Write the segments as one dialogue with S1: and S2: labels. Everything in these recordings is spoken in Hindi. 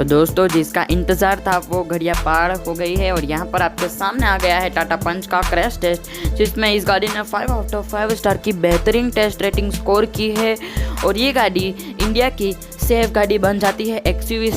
S1: तो दोस्तों जिसका इंतज़ार था वो घड़ियाँ पार हो गई है और यहाँ पर आपके सामने आ गया है टाटा पंच का क्रैश टेस्ट, जिसमें इस गाड़ी ने 5/5 स्टार की बेहतरीन टेस्ट रेटिंग स्कोर की है। और ये गाड़ी इंडिया की सेफ गाड़ी बन जाती है। XUV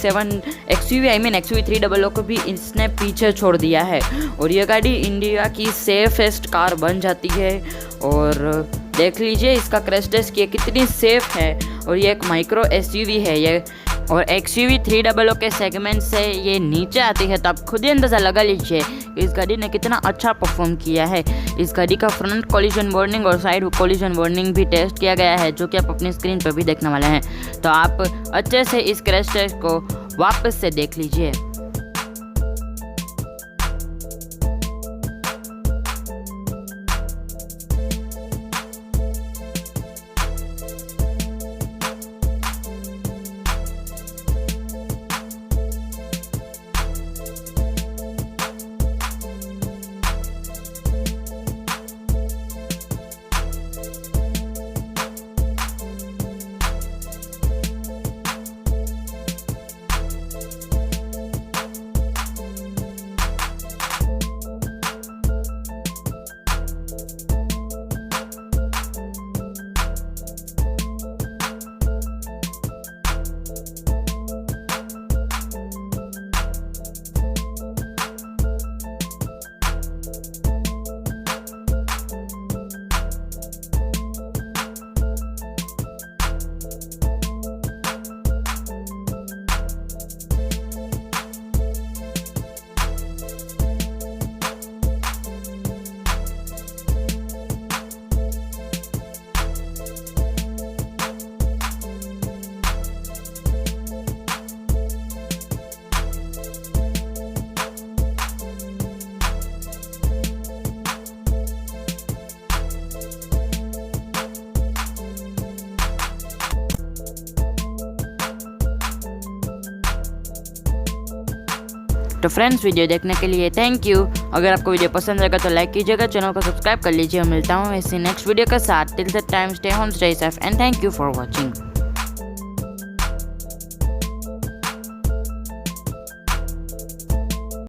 S1: 300 को भी इसने पीछे छोड़ दिया है और ये गाड़ी इंडिया की सेफेस्ट कार बन जाती है। और देख लीजिए इसका क्रैश टेस्ट ये कितनी सेफ है और ये एक माइक्रो SUV है ये, और XUV 300 के सेगमेंट से ये नीचे आती है, तो आप खुद ही अंदाज़ा लगा लीजिए इस गाड़ी ने कितना अच्छा परफॉर्म किया है। इस गाड़ी का फ्रंट कॉलिजन वार्निंग और साइड कॉलिजन वार्निंग भी टेस्ट किया गया है, जो कि आप अपनी स्क्रीन पर भी देखने वाले हैं। तो आप अच्छे से इस क्रैश टेस्ट को वापस से देख लीजिए। तो फ्रेंड्स वीडियो देखने के लिए थैंक यू। अगर आपको वीडियो पसंद आएगा तो लाइक कीजिएगा, चैनल को सब्सक्राइब कर लीजिए। मिलता हूँ ऐसी नेक्स्ट वीडियो के साथ। Till that time stay home, stay safe and thank you for watching.